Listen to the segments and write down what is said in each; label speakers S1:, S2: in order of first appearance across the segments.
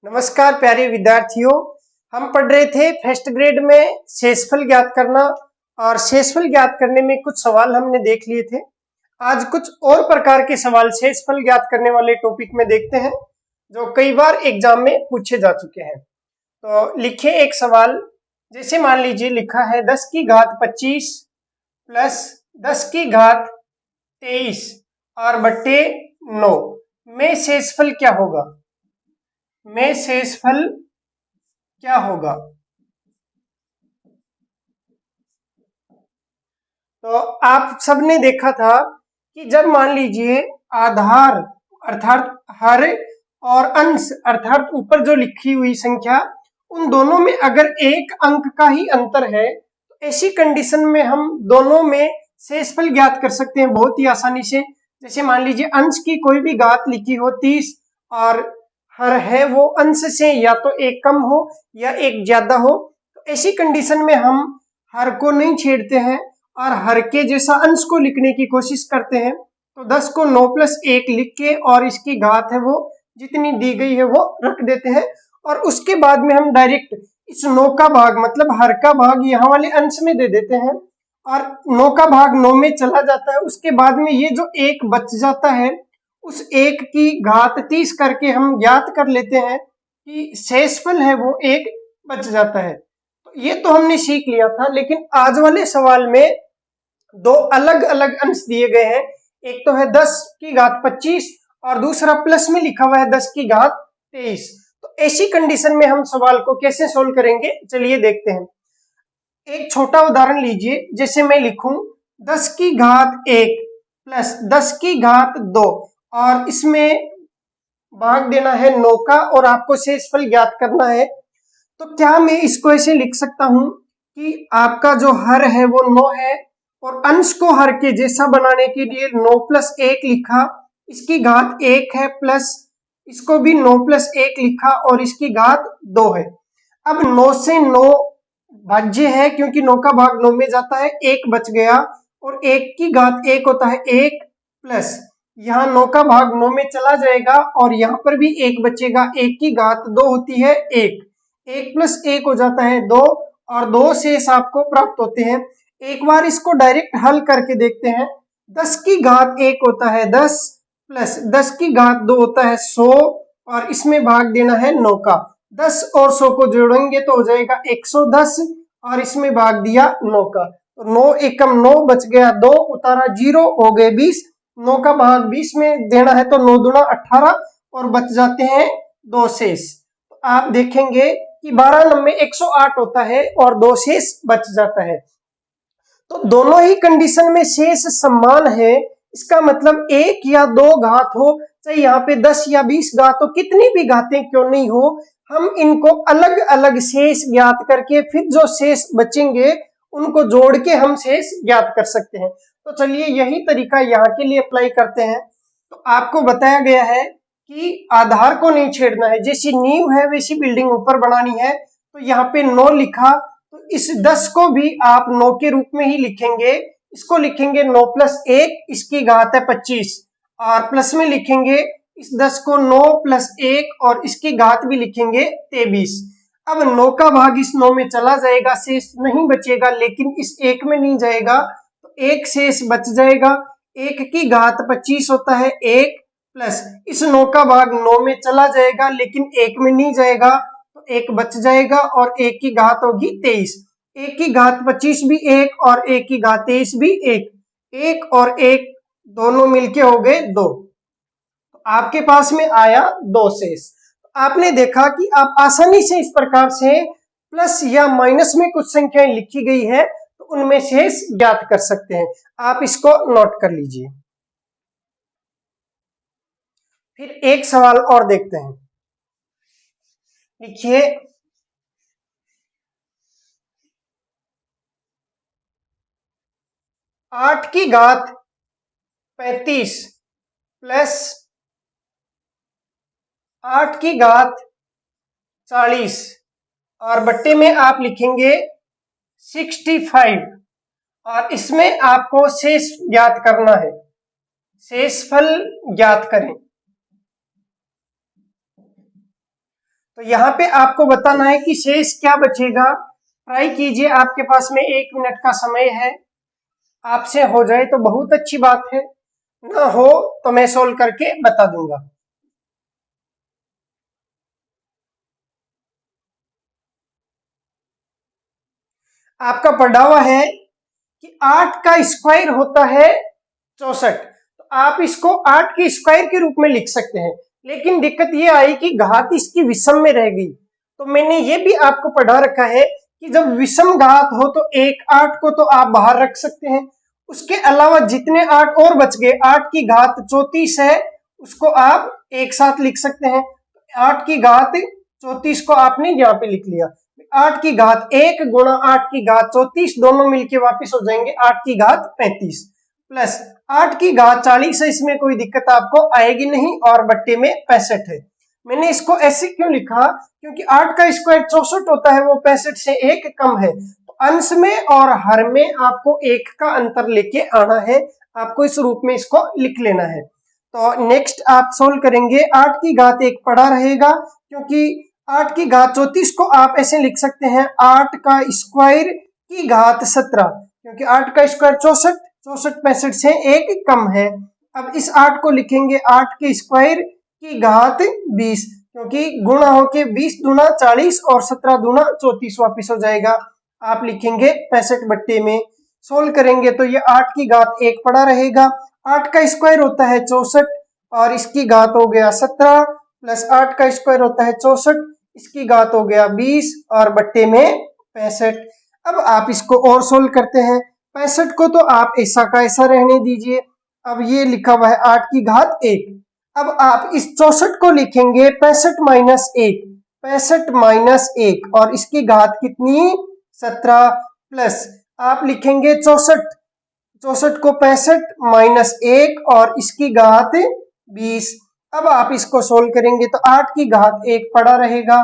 S1: नमस्कार प्यारे विद्यार्थियों। हम पढ़ रहे थे फर्स्ट ग्रेड में शेषफल ज्ञात करना और शेषफल ज्ञात करने में कुछ सवाल हमने देख लिए थे। आज कुछ और प्रकार के सवाल शेषफल ज्ञात करने वाले टॉपिक में देखते हैं जो कई बार एग्जाम में पूछे जा चुके हैं। तो लिखिए एक सवाल, जैसे मान लीजिए लिखा है 10 की घात 25 प्लस 10 की घात 23 और बट्टे 9 में शेषफल क्या होगा। में शेषफल क्या होगा। तो आप सबने देखा था कि जब मान लीजिए आधार अर्थात हर और अंश अर्थात ऊपर जो लिखी हुई संख्या उन दोनों में अगर एक अंक का ही अंतर है तो ऐसी कंडीशन में हम दोनों में शेषफल ज्ञात कर सकते हैं बहुत ही आसानी से। जैसे मान लीजिए अंश की कोई भी घात लिखी हो 30 और हर है वो अंश से या तो एक कम हो या एक ज्यादा हो, तो ऐसी कंडीशन में हम हर को नहीं छेड़ते हैं और हर के जैसा अंश को लिखने की कोशिश करते हैं। तो 10 को 9 प्लस 1 लिख के और इसकी घात है वो जितनी दी गई है वो रख देते हैं और उसके बाद में हम डायरेक्ट इस 9 का भाग मतलब हर का भाग यहाँ वाले अंश में दे देते हैं और 9 का भाग 9 में चला जाता है। उसके बाद में ये जो एक बच जाता है उस एक की घात 30 करके हम ज्ञात कर लेते हैं कि शेषफल है वो एक बच जाता है। तो ये तो हमने सीख लिया था, लेकिन आज वाले सवाल में दो अलग अलग अंश दिए गए हैं। एक तो है 10 की घात 25 और दूसरा प्लस में लिखा हुआ है 10 की घात 23। तो ऐसी कंडीशन में हम सवाल को कैसे सोल्व करेंगे, चलिए देखते हैं। एक छोटा उदाहरण लीजिए, जैसे मैं लिखूं 10 की घात 1 प्लस 10 की घात 2 और इसमें भाग देना है 9 का और आपको शेषफल ज्ञात करना है। तो क्या मैं इसको ऐसे लिख सकता हूं कि आपका जो हर है वो 9 है और अंश को हर के जैसा बनाने के लिए 9 प्लस 1 लिखा, इसकी घात 1 है, प्लस इसको भी 9 प्लस 1 लिखा और इसकी घात 2 है। अब 9 से 9 भाज्य है क्योंकि 9 का भाग 9 में जाता है, 1 बच गया और 1 की घात 1 होता है 1 प्लस यहाँ 9 का भाग 9 में चला जाएगा और यहाँ पर भी 1 बचेगा, 1 की घात 2 होती है 1, 1 प्लस 1 हो जाता है 2 और 2 शेष आपको प्राप्त होते हैं। एक बार इसको डायरेक्ट हल करके देखते हैं। 10 की घात 1 होता है 10 प्लस 10 की घात 2 होता है 100 और इसमें भाग देना है 9 का। 10 और 100 को जोड़ेंगे तो हो जाएगा 110 और इसमें भाग दिया 9 का। 9 एकम 9 बच गया 2 उतारा 0 हो गए 20, 9 का भाग 20 में देना है तो 9 दूना 18 और बच जाते हैं 2 शेष। तो आप देखेंगे कि 12 नंबर 108 होता है और 2 शेष बच जाता है। तो दोनों ही कंडीशन में शेष समान है, इसका मतलब एक या दो घात हो, चाहे यहाँ पे 10 या 20 घात हो, कितनी भी घातें क्यों नहीं हो, हम इनको अलग अलग शेष ज्ञात करके फिर जो शेष बचेंगे उनको जोड़ के हम शेष ज्ञात कर सकते हैं। तो चलिए यही तरीका यहाँ के लिए अप्लाई करते हैं। तो आपको बताया गया है कि आधार को नहीं छेड़ना है, जैसी नींव है वैसी बिल्डिंग ऊपर बनानी है। तो यहाँ पे 9 लिखा तो इस 10 को भी आप 9 के रूप में ही लिखेंगे, इसको लिखेंगे 9 प्लस 1, इसकी घात है 25 और प्लस में लिखेंगे इस 10 को 9 प्लस 1 और इसकी घात भी लिखेंगे 23। अब 9 का भाग इस 9 में चला जाएगा, शेष नहीं बचेगा, लेकिन इस 1 में नहीं जाएगा तो एक शेष बच जाएगा। 1 की घात 25 होता है 1 प्लस इस 9 का भाग 9 में चला जाएगा लेकिन 1 में नहीं जाएगा तो 1 बच जाएगा और 1 की घात होगी 23। 1 की घात 25 भी 1 और 1 की घात 23 भी 1, 1 और 1 दोनों मिलके हो गए 2। तो आपके पास में आया 2 शेष। आपने देखा कि आप आसानी से इस प्रकार से प्लस या माइनस में कुछ संख्याएं लिखी गई है तो उनमें शेष ज्ञात कर सकते हैं। आप इसको नोट कर लीजिए। फिर एक सवाल और देखते हैं। लिखिए 8 की घात 35 प्लस 8 की घात 40 और बट्टे में आप लिखेंगे 65 और इसमें आपको शेष ज्ञात करना है। शेषफल ज्ञात करें। तो यहाँ पे आपको बताना है कि शेष क्या बचेगा। ट्राई कीजिए, आपके पास में 1 मिनट का समय है, आपसे हो जाए तो बहुत अच्छी बात है, ना हो तो मैं सोल्व करके बता दूंगा। आपका पढ़ा हुआ है कि 8 का स्क्वायर होता है 64, तो आप इसको 8 के स्क्वायर के रूप में लिख सकते हैं, लेकिन दिक्कत ये आई कि घात इसकी विषम में रह गई। तो मैंने ये भी आपको पढ़ा रखा है कि जब विषम घात हो तो एक 8 को तो आप बाहर रख सकते हैं, उसके अलावा जितने 8 और बच गए, 8 की घात 34 है, उसको आप एक साथ लिख सकते हैं। 8 की घात 34 को आपने यहाँ पे लिख लिया, 8 की घात 1 गुणा 8 की घात 34 दोनों मिलके वापस हो जाएंगे 8 की घात 35 प्लस 8 की घात 40 है, इसमें कोई दिक्कत आपको आएगी नहीं, और बट्टे में 65 है। मैंने इसको ऐसे क्यों लिखा, क्योंकि 8 का स्क्वायर 64 होता है, वो 65 से 1 कम है, तो अंश में और हर में आपको 1 का अंतर लेके आना है, आपको इस रूप में इसको लिख लेना है। तो नेक्स्ट आप सोल्व करेंगे, 8 की घात 1 पड़ा रहेगा, क्योंकि 8 की घात 34 को आप ऐसे लिख सकते हैं 8 का स्क्वायर की घात 17, क्योंकि 8 का स्क्वायर 64, 64 65 से 1 कम है। अब इस 8 को लिखेंगे 8 के स्क्वायर की घात 20, क्योंकि गुणा होके 20 दूना 40 और 17 दूना 34 वापिस हो जाएगा, आप लिखेंगे 65 बट्टे में। सोल्व करेंगे तो ये 8 की घात 1 पड़ा रहेगा, 8 का स्क्वायर होता है 64 और इसकी घात हो गया 17 प्लस 8 का स्क्वायर होता है 64, इसकी घात हो गया 20 और बट्टे में 65। अब आप इसको और सोल्व करते हैं, 65 को तो आप ऐसा का ऐसा रहने दीजिए। अब ये लिखा हुआ है 8 की घात 1, अब आप इस 64 को लिखेंगे 65 माइनस 1, 65 माइनस 1 और इसकी घात कितनी 17 प्लस आप लिखेंगे 64, 64 को 65 माइनस 1 और इसकी घात 20। अब आप इसको सोल्व करेंगे तो 8 की घात 1 पड़ा रहेगा,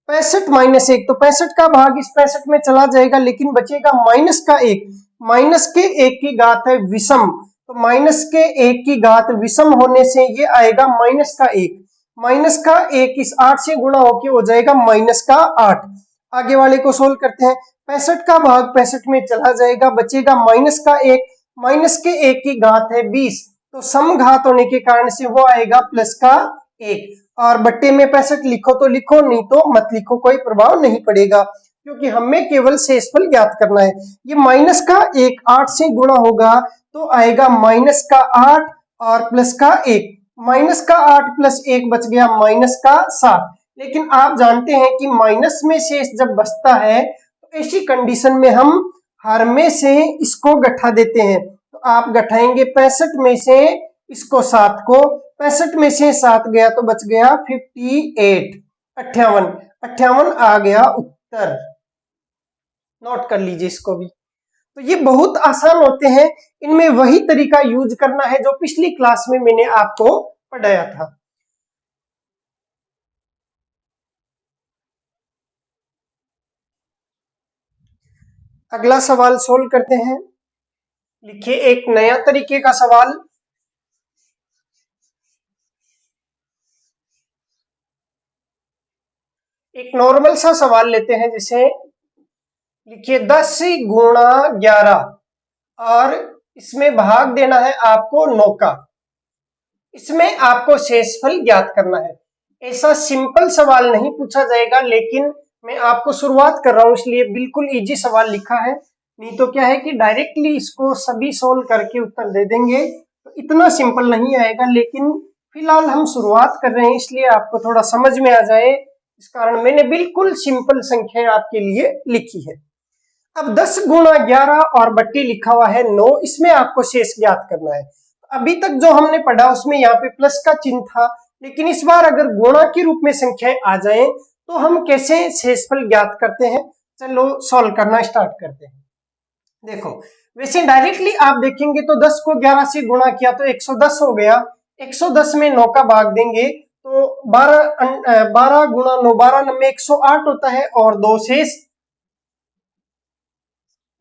S1: 65 माइनस 1 तो 65 का भाग इस 65 में चला जाएगा, लेकिन बचेगा माइनस का 1, माइनस के 1 की घात है विषम, तो माइनस के 1 की घात विषम होने से ये आएगा माइनस का 1, माइनस का 1 इस 8 से गुणा होके हो जाएगा माइनस का 8। आगे वाले को सोल्व करते हैं, 65 का भाग 65 में चला जाएगा, बचेगा माइनस का 1, माइनस के 1 की घात है 20, तो सम घात होने के कारण से वो आएगा प्लस का 1, और बट्टे में 65 लिखो तो लिखो, नहीं तो मत लिखो, कोई प्रभाव नहीं पड़ेगा, क्योंकि हमें केवल शेषफल ज्ञात करना है। ये माइनस का 1 8 से गुणा होगा तो आएगा माइनस का 8 और प्लस का 1, माइनस का 8 प्लस 1 बच गया माइनस का 7। लेकिन आप जानते हैं कि माइनस में शेष जब बचता है तो ऐसी कंडीशन में हम हर में से इसको गठा देते हैं, तो आप गठाएंगे 65 में से इसको 7 को, 65 में से 7 गया तो बच गया 58, 58, 58 आ गया उत्तर। नोट कर लीजिए इसको भी। तो ये बहुत आसान होते हैं, इनमें वही तरीका यूज करना है जो पिछली क्लास में मैंने आपको पढ़ाया था। अगला सवाल सोल्व करते हैं। लिखिए एक नया तरीके का सवाल, एक नॉर्मल सा सवाल लेते हैं, जैसे लिखिए 10 गुणा 11 और इसमें भाग देना है आपको 9 का, इसमें आपको शेषफल ज्ञात करना है। ऐसा सिंपल सवाल नहीं पूछा जाएगा, लेकिन मैं आपको शुरुआत कर रहा हूं इसलिए बिल्कुल इजी सवाल लिखा है, नहीं तो क्या है कि डायरेक्टली इसको सभी सोल्व करके उत्तर दे देंगे तो इतना सिंपल नहीं आएगा, लेकिन फिलहाल हम शुरुआत कर रहे हैं इसलिए आपको थोड़ा समझ में आ जाए, इस कारण मैंने बिल्कुल सिंपल संख्या आपके लिए लिखी है। अब 10 गुणा 11 और बट्टी लिखा हुआ है 9, इसमें आपको शेष ज्ञात करना है। अभी तक जो हमने पढ़ा उसमें यहाँ पे प्लस का चिन्ह था, लेकिन इस बार अगर गुणा के रूप में संख्याएं आ जाए तो हम कैसे शेषफल ज्ञात करते हैं, चलो सॉल्व करना स्टार्ट करते हैं। देखो वैसे डायरेक्टली आप देखेंगे तो 10 को 11 से गुणा किया तो 110 हो गया, 110 में 9 का भाग देंगे तो 12 गुणा 9 12 में 108 होता है और 2 शेष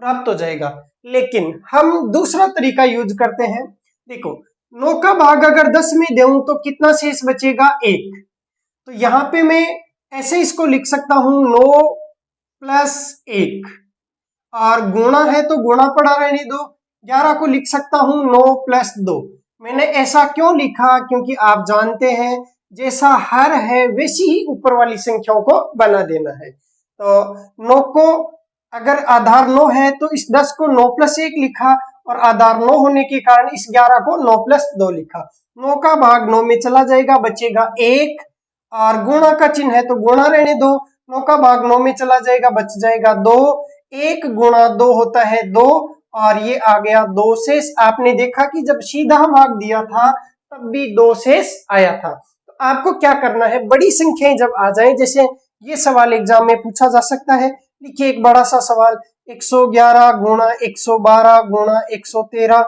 S1: प्राप्त हो जाएगा। लेकिन हम दूसरा तरीका यूज करते हैं, देखो 9 का भाग अगर 10 में दूं तो कितना शेष बचेगा 1, तो यहाँ पे मैं ऐसे इसको लिख सकता हूं 9 प्लस 1, और गुणा है तो गुणा पड़ा रहने दो, 11 को लिख सकता हूं 9 प्लस 2। मैंने ऐसा क्यों लिखा, क्योंकि आप जानते हैं जैसा हर है वैसी ही ऊपर वाली संख्याओं को बना देना है। तो 9 को अगर आधार 9 है तो इस 10 को 9 प्लस 1 लिखा, और आधार 9 होने के कारण इस 11 को 9 प्लस 2 लिखा। 9 का भाग 9 में चला जाएगा, बचेगा 1, और गुणा का चिन्ह है तो गुणा रहने दो, 9 का भाग 9 में चला जाएगा, बच जाएगा 2, 1 गुणा 2 होता है 2, और ये आ गया 2 शेष। आपने देखा कि जब सीधा भाग दिया था तब भी 2 शेष आया था। तो आपको क्या करना है, बड़ी संख्याएं जब आ जाए, जैसे ये सवाल एग्जाम में पूछा जा सकता है, लिखिए एक बड़ा सा सवाल, 111 गुणा 112 गुणा 113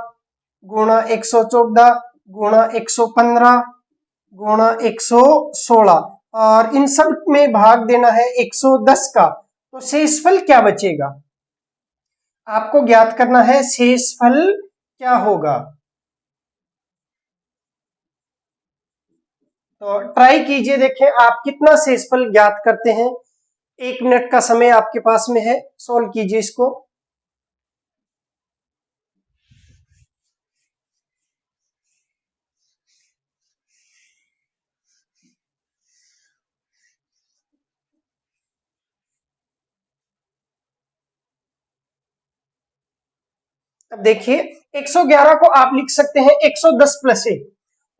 S1: गुणा 114 गुणा 115 गुणा 116, और इन सब में भाग देना है 110 का, तो शेषफल क्या बचेगा आपको ज्ञात करना है, शेषफल क्या होगा। तो ट्राई कीजिए, देखें आप कितना शेषफल ज्ञात करते हैं। 1 मिनट का समय आपके पास में है, सोल्व कीजिए इसको। अब देखिए 111 को आप लिख सकते हैं 110 प्लस 1।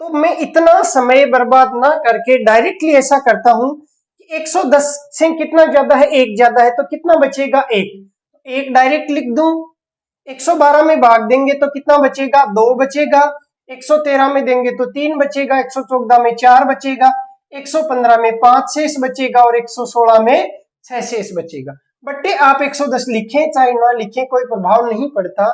S1: तो मैं इतना समय बर्बाद ना करके डायरेक्टली ऐसा करता हूं कि 110 से कितना ज्यादा है, 1 ज्यादा है, तो कितना बचेगा 1, 1 डायरेक्ट लिख दूं। 112 में भाग देंगे तो कितना बचेगा, 2 बचेगा। 113 में देंगे तो 3 बचेगा। 114 में 4 बचेगा। 115 में 5 शेष बचेगा, और 116 में 6 शेष बचेगा। बट्टे आप 110 लिखें चाहे ना लिखें कोई प्रभाव नहीं पड़ता।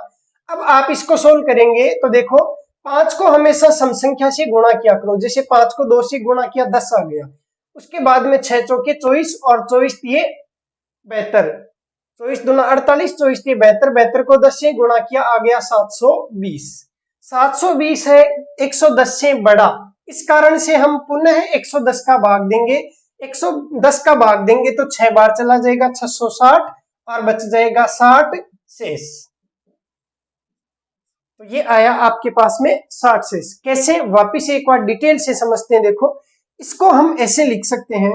S1: अब आप इसको सोल्व करेंगे तो देखो 5 को हमेशा सम संख्या से गुणा किया करो, जैसे 5 को 2 से गुणा किया 10 आ गया, उसके बाद में 6 चौके 24 और 24 दिए 72, 24 दूना 48, 24 दिए 72, 72 को 10 से गुणा किया आ गया 720। 720 है 110 से बड़ा, इस कारण से हम पुनः 110 का भाग देंगे। 110 का भाग देंगे तो 6 बार चला जाएगा 660, और बच जाएगा 60 शेष। तो ये आया आपके पास में 60 शेष। कैसे, वापिस एक बार डिटेल से समझते हैं। देखो इसको हम ऐसे लिख सकते हैं,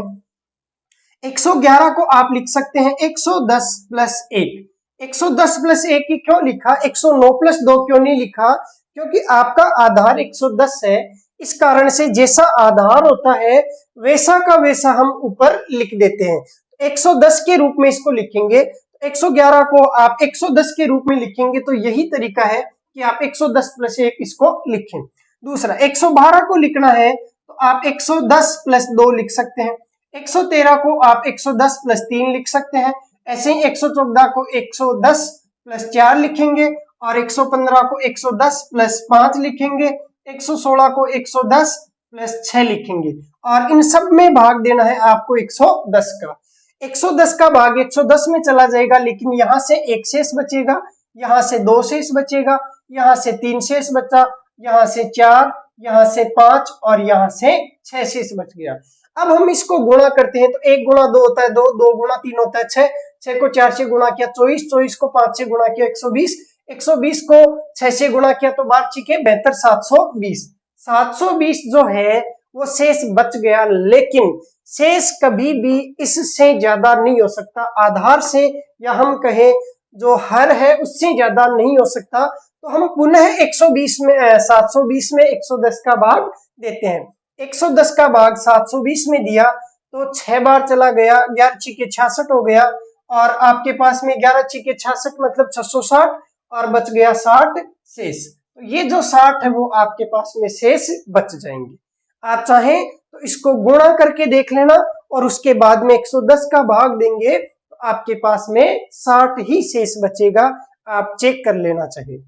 S1: 111 को आप लिख सकते हैं 110 प्लस 1। 110 प्लस 1 की क्यों लिखा, 109 प्लस 2 क्यों नहीं लिखा, क्योंकि आपका आधार 110 है, इस कारण से जैसा आधार होता है वैसा का वैसा हम ऊपर लिख देते हैं। 110 के रूप में इसको लिखेंगे, 111 को आप 110 के रूप में लिखेंगे, तो यही तरीका है कि आप 110 प्लस 1 इसको लिखें। दूसरा 112 को लिखना है तो आप 110 प्लस 2 लिख सकते हैं। 113 को आप 110 प्लस 3 लिख सकते हैं। ऐसे ही 114 को 110 प्लस 4 लिखेंगे, और 115 को 110 प्लस 5 लिखेंगे। 116 को 110 प्लस 6 लिखेंगे, और इन सब में भाग देना है आपको 110 का। 110 का भाग 110 में चला जाएगा, लेकिन यहां से 1 शेष बचेगा, यहां से 2 शेष बचेगा, यहां से 3 शेष बचा, यहां से 4, यहां से 5, और यहां से 6 शेष बच गया। अब हम इसको गुणा करते हैं, तो 1 गुणा 2 होता है 2, 2 गुणा 3 होता है 6, 6 को 4 से गुणा किया 24, 24 को 5 से गुणा किया 120, 120 को 6 से गुणा किया तो 12 छिके 72, 720। 720 जो है वो शेष बच गया, लेकिन शेष कभी भी इससे ज्यादा नहीं हो सकता, आधार से, या हम कहें जो हर है उससे ज्यादा नहीं हो सकता। तो हम पुनः 120 में 720 में 110 का भाग देते हैं। 110 का भाग 720 में दिया तो 6 बार चला गया, 11 छिके 66 हो गया, और आपके पास में 11 छिके 66 मतलब 660, और बच गया 60 शेष। तो ये जो 60 है वो आपके पास में शेष बच जाएंगे। आप चाहें तो इसको गुणा करके देख लेना, और उसके बाद में 110 का भाग देंगे तो आपके पास में 60 ही शेष बचेगा। आप चेक कर लेना चाहिए।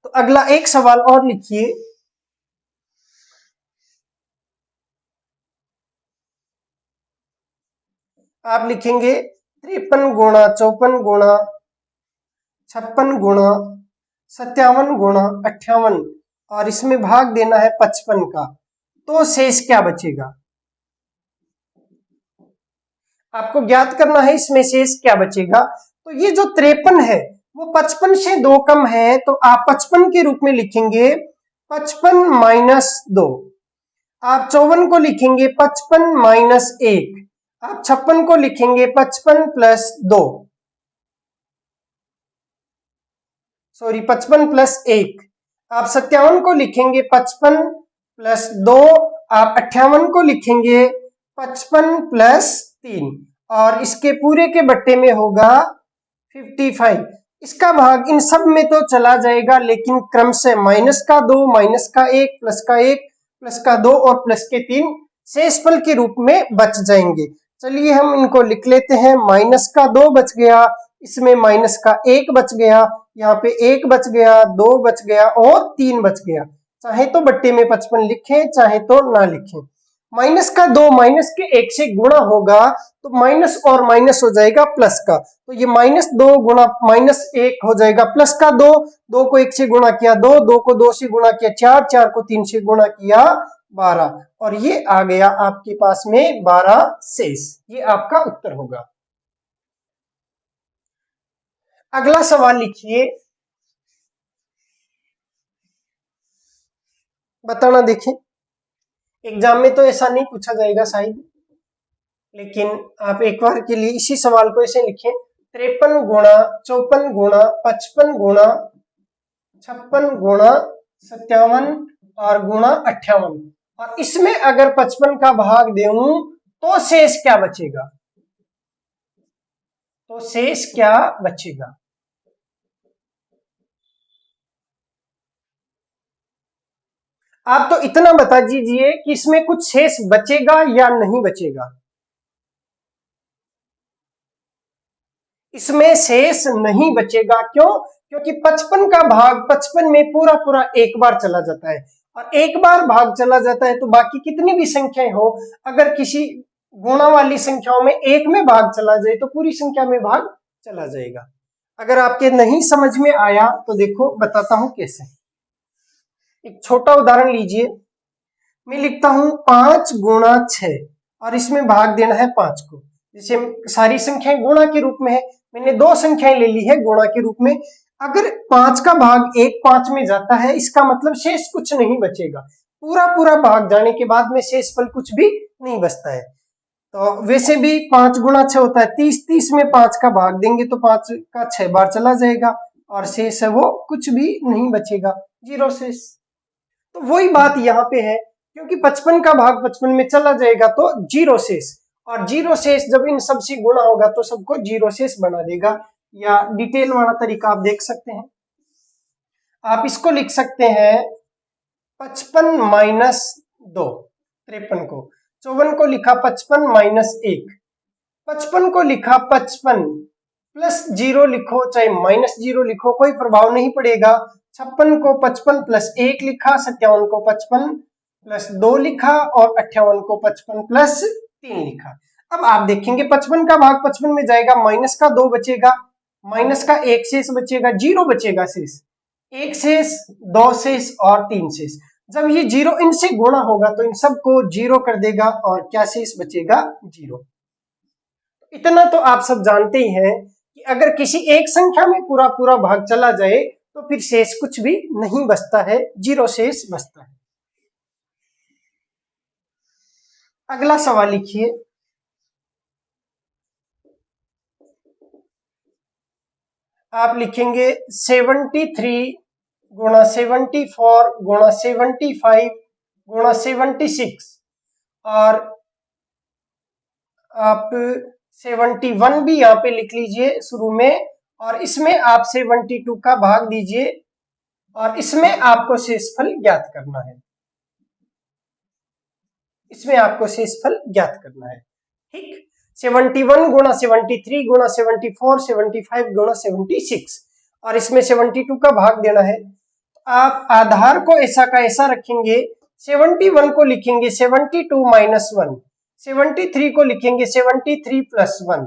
S1: तो अगला एक सवाल और लिखिए, आप लिखेंगे 53 गुणा 54 गुणा 56 गुणा 57 गुणा 58, और इसमें भाग देना है 55 का, तो शेष क्या बचेगा। आपको ज्ञात करना है इसमें शेष क्या बचेगा। तो ये जो 53 है वो 55 से 2 कम है, तो आप 55 के रूप में लिखेंगे 55 माइनस 2। आप 54 को लिखेंगे 55 माइनस 1। आप 56 को लिखेंगे 55 प्लस 2, सॉरी 55 प्लस 1। आप 57 को लिखेंगे 55 प्लस 2। आप 58 को लिखेंगे 55 प्लस 3, और इसके पूरे के बट्टे में होगा 55। इसका भाग इन सब में तो चला जाएगा, लेकिन क्रम से माइनस का 2, माइनस का 1, प्लस का 1, प्लस का 2 और प्लस के 3 शेषफल के रूप में बच जाएंगे। चलिए हम इनको लिख लेते हैं। माइनस का 2 बच गया, इसमें माइनस का 1 बच गया, यहाँ पे 1 बच गया, 2 बच गया और 3 बच गया। चाहे तो बट्टे में 55 लिखें, चाहे तो ना लिखें। माइनस का 2 माइनस के 1 से गुणा होगा तो माइनस और माइनस हो जाएगा प्लस का, तो ये माइनस 2 गुणा माइनस 1 हो जाएगा प्लस का 2। 2 को 1 से गुणा किया 2, 2 को 2 से गुणा किया 4, 4 को 3 से गुणा किया 12, और ये आ गया आपके पास में 12 शेष। ये आपका उत्तर होगा। अगला सवाल लिखिए, बताना देखें। एग्जाम में तो ऐसा नहीं पूछा जाएगा शायद, लेकिन आप एक बार के लिए इसी सवाल को ऐसे लिखें। 53 गुणा 54 गुणा 55 गुणा 56 गुणा 57 और गुणा 58, और इसमें अगर 55 का भाग दूं तो शेष क्या बचेगा। तो शेष क्या बचेगा। आप तो इतना बता दीजिए कि इसमें कुछ शेष बचेगा या नहीं बचेगा। इसमें शेष नहीं बचेगा, क्यों? क्योंकि 55 का भाग 55 में पूरा पूरा एक बार चला जाता है, और एक बार भाग चला जाता है तो बाकी कितनी भी संख्याएं हो, अगर किसी गुणा वाली संख्याओं में एक में भाग चला जाए तो पूरी संख्या में भाग चला जाएगा। अगर आपके नहीं समझ में आया तो देखो बताता हूं कैसे। एक छोटा उदाहरण लीजिए। मैं लिखता हूं 5 गुणा 6, और इसमें भाग देना है 5 को। जैसे सारी संख्याएं गुणा के रूप में है, मैंने दो संख्याएं ले ली है गुणा के रूप में। अगर 5 का भाग 1 5 में जाता है, इसका मतलब शेष कुछ नहीं बचेगा। पूरा पूरा भाग जाने के बाद में शेषफल कुछ भी नहीं बचता है। तो वैसे भी 5 गुणा 6 होता है 30, 30 में 5 का भाग देंगे तो 5 का 6 बार चला जाएगा, और शेष है वो कुछ भी नहीं बचेगा, जीरो शेष। तो वही बात यहाँ पे है, क्योंकि 55 का भाग 55 में चला जाएगा तो जीरो शेष, और जीरो शेष जब इन सब से गुणा होगा तो सबको जीरो शेष बना देगा। या डिटेल वाला तरीका आप देख सकते हैं। आप इसको लिख सकते हैं 55 माइनस 2, 53 को। 54 को लिखा 55 माइनस 1, 55 को लिखा 55 प्लस 0 लिखो चाहे माइनस 0 लिखो, कोई प्रभाव नहीं पड़ेगा। 56 को 55 प्लस 1 लिखा, 57 को 55 प्लस 2 लिखा, और 58 को 55 प्लस 3 लिखा। अब आप देखेंगे 55 का भाग 55 में जाएगा, माइनस का 2 बचेगा, माइनस का 1 शेष बचेगा, 0 बचेगा शेष, 1 शेष, 2 शेष और 3 शेष। जब ये 0 इनसे गुणा होगा तो इन सबको 0 कर देगा, और क्या शेष बचेगा, 0। इतना तो आप सब जानते ही हैं कि अगर किसी एक संख्या में पूरा पूरा भाग चला जाए तो फिर शेष कुछ भी नहीं बचता है, जीरो शेष बचता है। अगला सवाल लिखिए। आप लिखेंगे 73 गुणा 74 गुणा 75 गुणा 76, और आप 71 भी यहाँ पे लिख लीजिए शुरू में, और इसमें आप 72 का भाग दीजिए, और इसमें आपको शेषफल ज्ञात करना है। इसमें आपको शेषफल ज्ञात करना है, ठीक। 71 गुणा 73 गुणा 74 75 गुणा 76, और इसमें 72 का भाग देना है। आप आधार को ऐसा का ऐसा रखेंगे। 71 को लिखेंगे 72 माइनस 1, 73 को लिखेंगे 73 प्लस 1,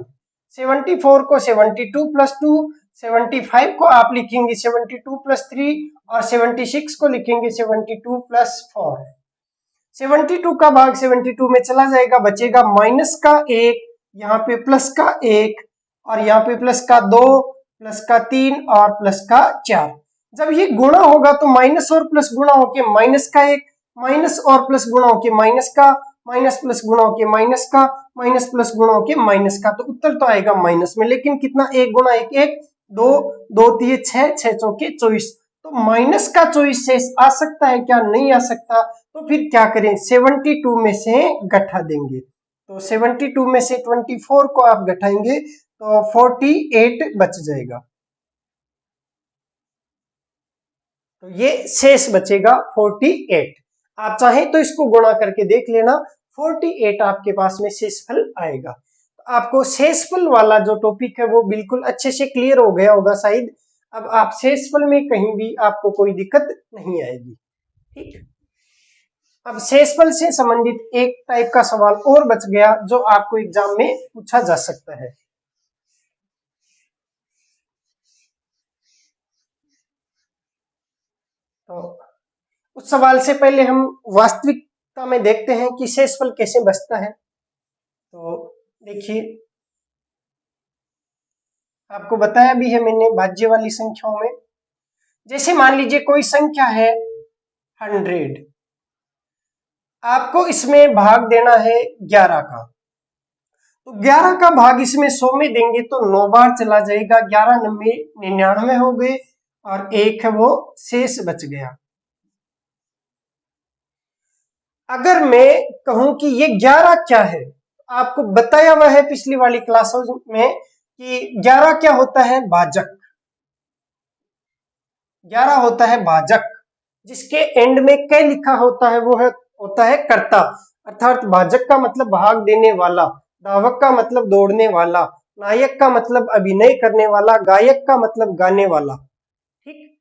S1: 74 को 72 प्लस 2, 75 को आप लिखेंगे 72 प्लस 3, और 76 को लिखेंगे 72 प्लस 4। 72 का भाग 72 में चला जाएगा, बचेगा माइनस का 1, यहाँ पे प्लस का 1 और यहाँ पे प्लस का 2, प्लस का 3 और प्लस का 4। जब ये गुणा होगा तो माइनस और प्लस गुणा होके माइनस का 1, माइनस और प्लस गुणा होके माइनस का, माइनस प्लस गुणा होके माइनस का, माइनस प्लस गुणा होके माइनस का, तो उत्तर तो आएगा माइनस में। लेकिन कितना, 1 गुणा 1 1, 2 2 3 6, 6 चौके 24, तो माइनस का 24 शेष आ सकता है क्या? नहीं आ सकता। तो फिर क्या करें, 72 में से घटा देंगे। तो 72 में से 24 को आप घटाएंगे तो 48 बच जाएगा। तो ये शेष बचेगा 48। आप चाहें तो इसको गुणा करके देख लेना, 48 आपके पास में शेषफल आएगा। तो आपको शेषफल वाला जो टॉपिक है वो बिल्कुल अच्छे से क्लियर हो गया होगा शायद। अब आप शेषफल में कहीं भी आपको कोई दिक्कत नहीं आएगी। ठीक, अब शेषफल से संबंधित एक टाइप का सवाल और बच गया जो आपको एग्जाम में पूछा जा सकता है। तो उस सवाल से पहले हम वास्तविकता में देखते हैं कि शेषफल कैसे बचता है। तो देखिए, आपको बताया भी है मैंने भाज्य वाली संख्याओं में, जैसे मान लीजिए कोई संख्या है 100, आपको इसमें भाग देना है 11 का। तो 11 का भाग इसमें 100 में देंगे तो 9 बार चला जाएगा, 11 9 99 हो गए और एक है वो शेष बच गया। अगर मैं कहूं कि ये 11 क्या है, आपको बताया हुआ है पिछली वाली क्लासों में कि 11 क्या होता है, भाजक। 11 होता है भाजक, जिसके एंड में क लिखा होता है वो है होता है कर्ता, अर्थात भाजक का मतलब भाग देने वाला, धावक का मतलब दौड़ने वाला, नायक का मतलब अभिनय करने वाला, गायक का मतलब गाने वाला। ठीक,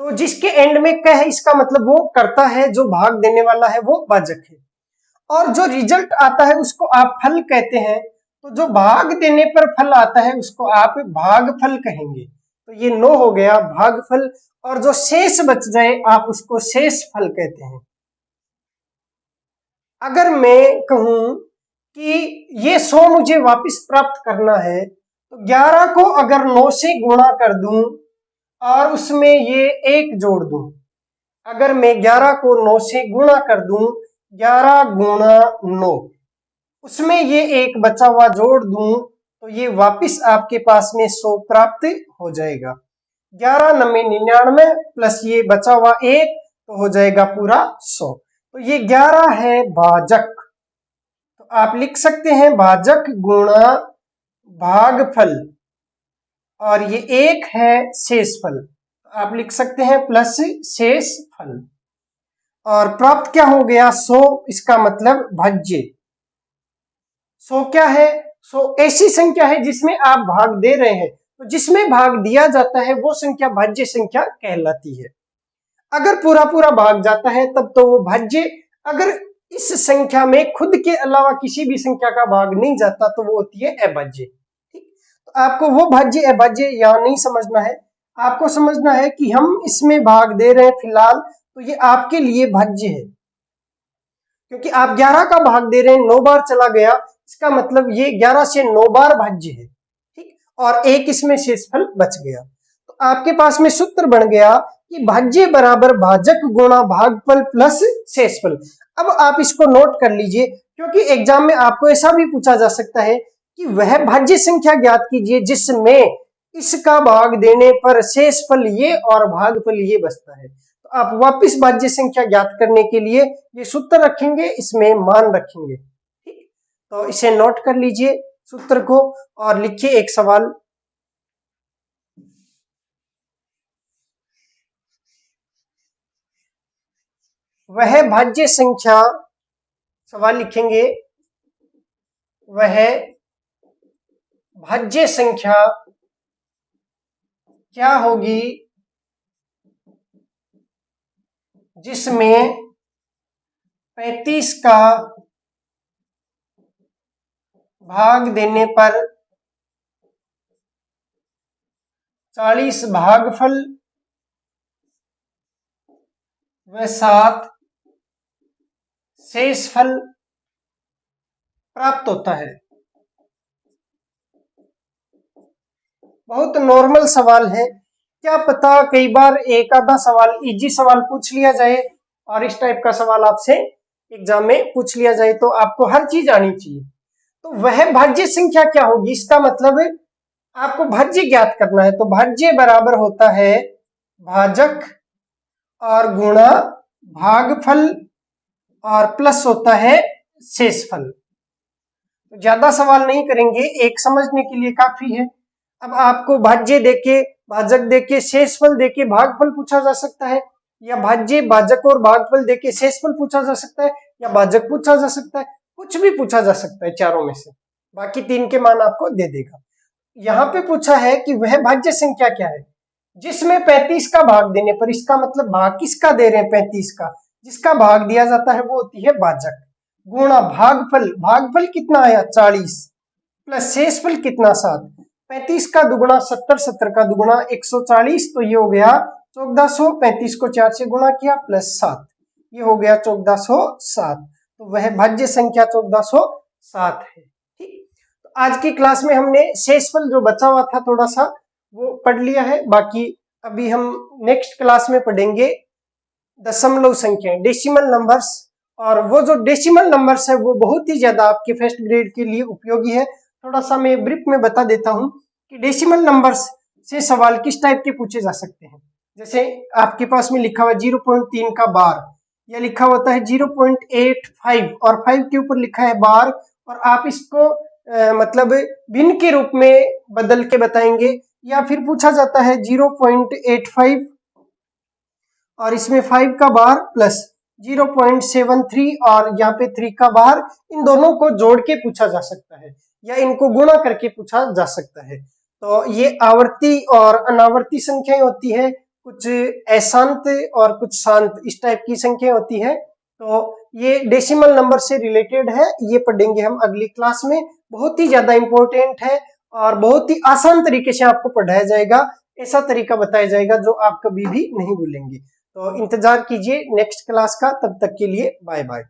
S1: तो जिसके एंड में क है इसका मतलब वो कर्ता है, जो भाग देने वाला है वो भाजक है। और जो रिजल्ट आता है उसको आप फल कहते हैं। तो जो भाग देने पर फल आता है उसको आप भागफल कहेंगे। तो ये 9 हो गया भागफल, और जो शेष बच जाए आप उसको शेष फल कहते हैं। अगर मैं कहूं कि ये 100 मुझे वापस प्राप्त करना है, तो 11 को अगर 9 से गुणा कर दूं और उसमें ये 1 जोड़ दूं, अगर मैं 11 को 9 से गुणा कर दूं, 11 गुणा 9, उसमें ये एक बचा हुआ जोड़ दूं तो ये वापिस आपके पास में 100 प्राप्त हो जाएगा। 11 9 99 प्लस ये बचा हुआ 1 तो हो जाएगा पूरा 100। तो ये 11 है भाजक। तो आप लिख सकते हैं भाजक गुणा भागफल, और ये 1 है शेषफल, तो आप लिख सकते हैं प्लस शेषफल। और प्राप्त क्या हो गया, 100, इसका मतलब भाज्य। 100 क्या है, 100 ऐसी संख्या है जिसमें आप भाग दे रहे हैं, तो जिसमें भाग दिया जाता है वो संख्या भाज्य संख्या कहलाती है। अगर पूरा पूरा भाग जाता है तब तो वो भाज्य, अगर इस संख्या में खुद के अलावा किसी भी संख्या का भाग नहीं जाता तो वो होती है अभाज्य। ठीक, तो आपको वो भाज्य अभाज्य यहाँ नहीं समझना है, आपको समझना है कि हम इसमें भाग दे रहे हैं फिलहाल, तो ये आपके लिए भाज्य है, क्योंकि आप 11 का भाग दे रहे हैं, 9 बार चला गया, इसका मतलब ये 11 से 9 बार भाज्य है। ठीक, और एक इसमें शेषफल बच गया। तो आपके पास में सूत्र बन गया कि भाज्य बराबर भाजक गुणा भागफल प्लस शेषफल। अब आप इसको नोट कर लीजिए, क्योंकि एग्जाम में आपको ऐसा भी पूछा जा सकता है कि वह भाज्य संख्या ज्ञात कीजिए जिसमें इसका भाग देने पर शेषफल ये और भागफल ये बचता है। तो आप वापिस भाज्य संख्या ज्ञात करने के लिए ये सूत्र रखेंगे, इसमें मान रखेंगे। ठीक, तो इसे नोट कर लीजिए सूत्र को और लिखिए एक सवाल। वह भाज्य संख्या, सवाल लिखेंगे, वह भाज्य संख्या क्या होगी जिसमें 35 का भाग देने पर 40 भागफल व 7 शेषफल प्राप्त होता है। बहुत नॉर्मल सवाल है। क्या पता कई बार एक आधा सवाल इजी सवाल पूछ लिया जाए और इस टाइप का सवाल आपसे एग्जाम में पूछ लिया जाए, तो आपको हर चीज आनी चाहिए। तो वह भाज्य संख्या क्या होगी, इसका मतलब आपको भाज्य ज्ञात करना है। तो भाज्य बराबर होता है भाजक और गुणा भागफल और प्लस होता है शेषफल। तो ज्यादा सवाल नहीं करेंगे, एक समझने के लिए काफी है। अब आपको भाज्य देके, भाजक देके, शेषफल देके भागफल पूछा जा सकता है, या भाज्य, भाजक और भागफल देके शेषफल पूछा जा सकता है, या भाजक पूछा जा सकता है, कुछ भी पूछा जा सकता है चारों में से। बाकी तीन के मान आपको दे देगा। यहाँ पे पूछा है कि वह भाज्य संख्या क्या है जिसमें 35 का भाग देने पर, इसका मतलब भाग किसका दे रहे हैं, 35 का, जिसका भाग दिया जाता है वो होती है भाजक, गुणा भागफल, भागफल कितना आया 40, प्लस शेषफल कितना 7, 35 का दुगुना 70, 70 का दुगुना 140, तो ये हो गया 1400, 35 को 4 से गुणा किया प्लस 7, ये हो गया 1407। तो वह भाज्य संख्या 1407 है। ठीक, तो आज की क्लास में हमने शेषफल जो बचा हुआ था थोड़ा सा वो पढ़ लिया है। बाकी अभी हम नेक्स्ट क्लास में पढ़ेंगे दशमलव संख्याएं, डेसिमल नंबर्स। और वो जो डेसिमल नंबर्स है वो बहुत ही ज्यादा आपके फर्स्ट ग्रेड के लिए उपयोगी है। थोड़ा सा मैं ब्रीफ में बता देता हूं कि डेसिमल नंबर्स से सवाल किस टाइप के पूछे जा सकते हैं। जैसे आपके पास में लिखा हुआ 0.3 का बार, या लिखा होता है 0.85 और 5 के ऊपर लिखा है बार, और आप इसको मतलब भिन्न के रूप में बदल के बताएंगे। या फिर पूछा जाता है 0.85 और इसमें 5 का बार प्लस 0.73 और यहाँ पे 3 का बार, इन दोनों को जोड़ के पूछा जा सकता है या इनको गुणा करके पूछा जा सकता है। तो ये आवर्ती और अनावर्ती संख्याएं होती है, कुछ अशांत और कुछ शांत, इस टाइप की संख्याएं होती है। तो ये डेसिमल नंबर से रिलेटेड है, ये पढ़ेंगे हम अगली क्लास में। बहुत ही ज्यादा इंपॉर्टेंट है और बहुत ही आसान तरीके से आपको पढ़ाया जाएगा, ऐसा तरीका बताया जाएगा जो आप कभी भी नहीं भूलेंगे। तो इंतजार कीजिए नेक्स्ट क्लास का, तब तक के लिए बाय बाय।